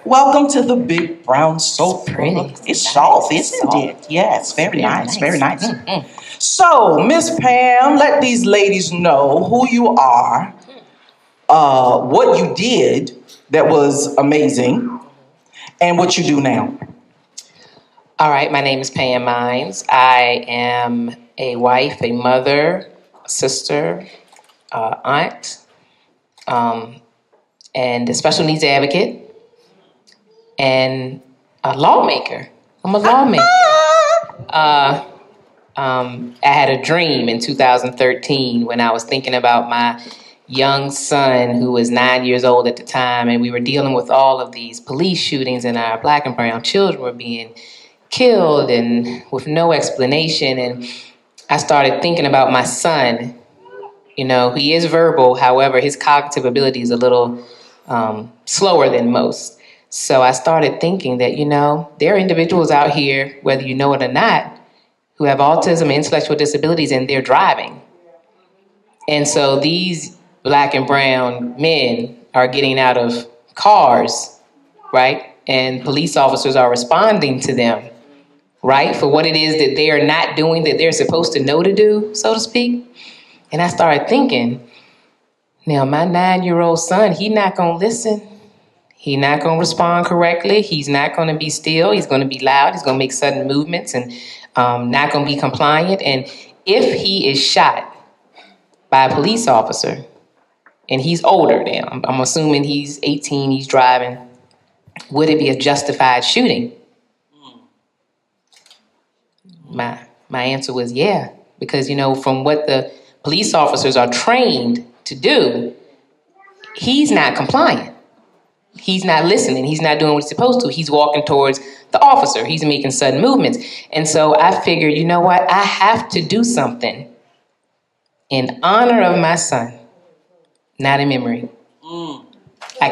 Welcome to the big brown sofa. Pretty. It's soft, isn't it? Yes, very nice, very nice. So, Miss Pam, let these ladies know who you are, what you did that was amazing, and what you do now. All right, my name is Pam Mines. I am a wife, a mother, a sister, aunt, and a special needs advocate, and a lawmaker. I'm a lawmaker. I had a dream in 2013 when I was thinking about my young son who was 9 years old at the time, and we were dealing with all of these police shootings, and our Black and brown children were being killed and with no explanation. And I started thinking about my son. You know, he is verbal, however, his cognitive ability is a little slower than most. So I started thinking that, you know, there are individuals out here, whether you know it or not, who have autism and intellectual disabilities, and they're driving. And so these Black and brown men are getting out of cars, right? And police officers are responding to them, right? For what it is that they are not doing, that they're supposed to know to do, so to speak. And I started thinking, now my 9-year-old son, he's not going to listen. He's not going to respond correctly. He's not going to be still. He's going to be loud. He's going to make sudden movements and not going to be compliant. And if he is shot by a police officer, and he's older now, I'm assuming he's 18, he's driving, would it be a justified shooting? My answer was yeah, because, you know, from what the police officers are trained to do, he's not compliant. He's not listening. He's not doing what he's supposed to. He's walking towards the officer. He's making sudden movements. And so I figured, you know what? I have to do something in honor of my son, not in memory. I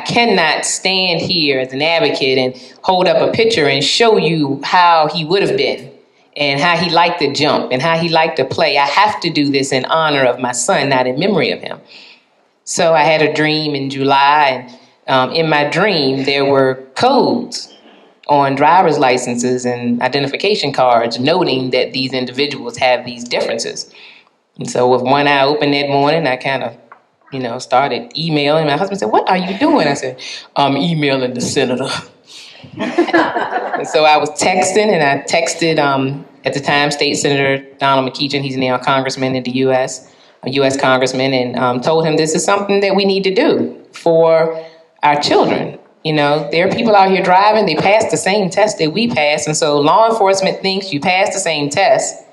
cannot stand here as an advocate and hold up a picture and show you how he would have been and how he liked to jump and how he liked to play. I have to do this in honor of my son, not in memory of him. So I had a dream in July, and in my dream, there were codes on driver's licenses and identification cards noting that these individuals have these differences. And so with one eye open that morning, I kind of, you know, started emailing. My husband said, "What are you doing?" I said, "I'm emailing the senator." And so I was texting, and I texted, at the time, State Senator Donald McEachin. He's now a congressman in the U.S., a U.S. congressman, and told him this is something that we need to do for our children. You know, there are people out here driving, they pass the same test that we pass, and so law enforcement thinks you pass the same test,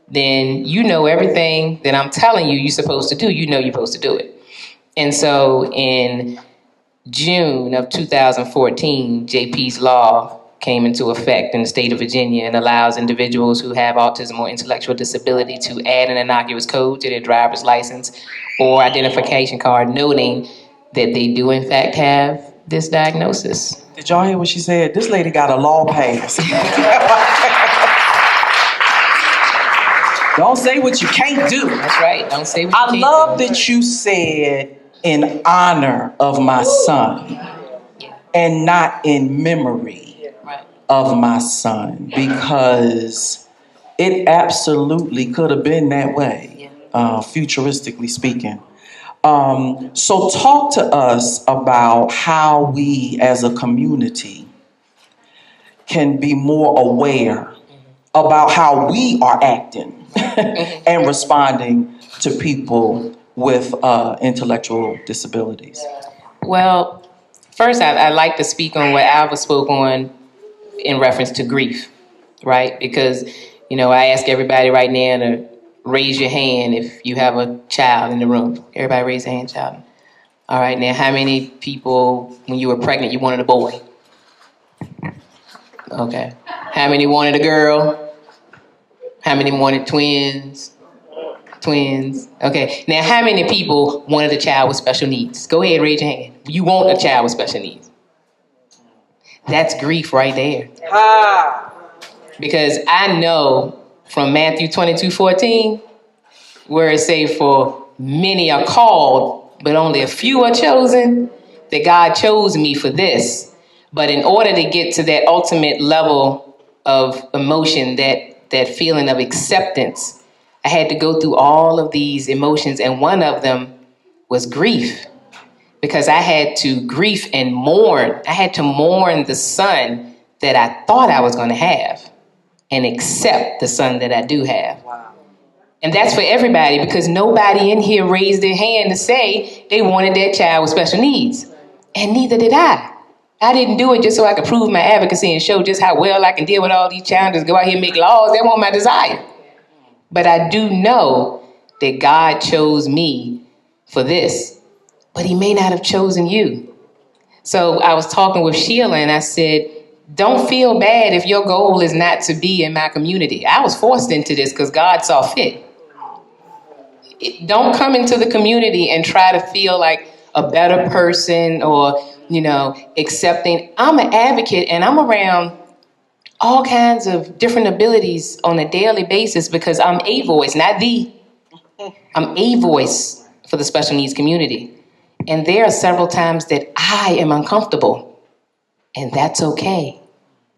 then you know everything that I'm telling you you're supposed to do, you know you're supposed to do it. And so in June of 2014, JP's law came into effect in the state of Virginia and allows individuals who have autism or intellectual disability to add an innocuous code to their driver's license or identification card noting that they do in fact have this diagnosis. Did y'all hear what she said? This lady got a law pass. Don't say what you can't do. That's right. Don't say what you can't do. I love that you said in honor of my son and not in memory of my son, because it absolutely could have been that way, futuristically speaking. So talk to us about how we as a community can be more aware about how we are acting and responding to people with intellectual disabilities. Well, first I'd like to speak on what Alva spoke on in reference to grief, right? Because, you know, I ask everybody right now to raise your hand if you have a child in the room. Everybody raise their hand, child. All right, now how many people, when you were pregnant, you wanted a boy? Okay. How many wanted a girl? How many wanted twins? Twins. Okay. Now, how many people wanted a child with special needs? Go ahead, raise your hand. You want a child with special needs. That's grief right there. Because I know from Matthew 22:14, where it says, "For many are called, but only a few are chosen." that God chose me for this. But in order to get to that ultimate level of emotion, that feeling of acceptance, I had to go through all of these emotions. And one of them was grief, because I had to grief and mourn. I had to mourn the son that I thought I was going to have and accept the son that I do have. Wow. And that's for everybody, because nobody in here raised their hand to say they wanted that child with special needs. And neither did I. I didn't do it just so I could prove my advocacy and show just how well I can deal with all these challenges, go out here and make laws. That wasn't my desire. But I do know that God chose me for this, but he may not have chosen you. So I was talking with Sheila and I said, don't feel bad if your goal is not to be in my community. I was forced into this because God saw fit. Don't come into the community and try to feel like a better person or, accepting. I'm an advocate and I'm around all kinds of different abilities on a daily basis because I'm a voice, not the. I'm a voice for the special needs community. And there are several times that I am uncomfortable. And that's okay,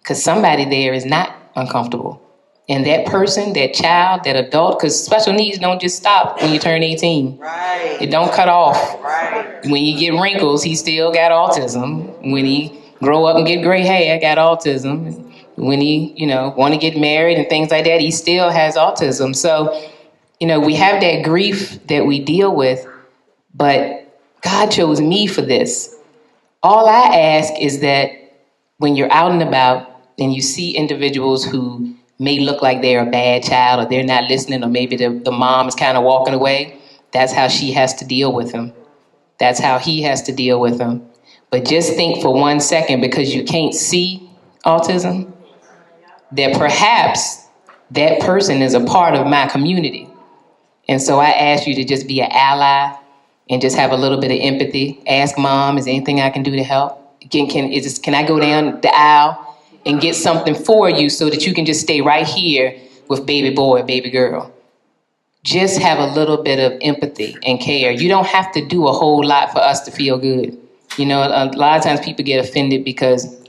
because somebody there is not uncomfortable. And that person, that child, that adult, because special needs don't just stop when you turn 18. Right. It don't cut off. Right. When you get wrinkles, he still got autism. When he grow up and get gray hair, got autism. When he, want to get married and things like that, he still has autism. So, we have that grief that we deal with, but God chose me for this. All I ask is that when you're out and about and you see individuals who may look like they're a bad child or they're not listening, or maybe the mom is kind of walking away, that's how she has to deal with them. That's how he has to deal with them. But just think for 1 second, because you can't see autism, that perhaps that person is a part of my community. And so I ask you to just be an ally and just have a little bit of empathy. Ask mom, is there anything I can do to help? Can I go down the aisle and get something for you so that you can just stay right here with baby boy or baby girl? Just have a little bit of empathy and care. You don't have to do a whole lot for us to feel good. A lot of times people get offended because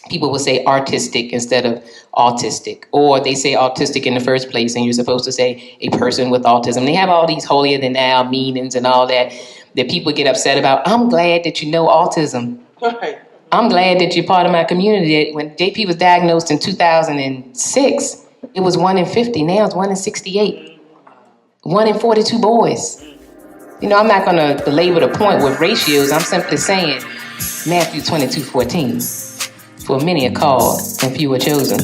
people will say artistic instead of autistic, or they say autistic in the first place and you're supposed to say a person with autism. They have all these holier than thou meanings and all that people get upset about. I'm glad that you know autism. Right. I'm glad that you're part of my community. When JP was diagnosed in 2006, it was 1 in 50. Now it's 1 in 68. 1 in 42 boys. I'm not going to belabor the point with ratios. I'm simply saying Matthew 22:14. For many are called and few are chosen.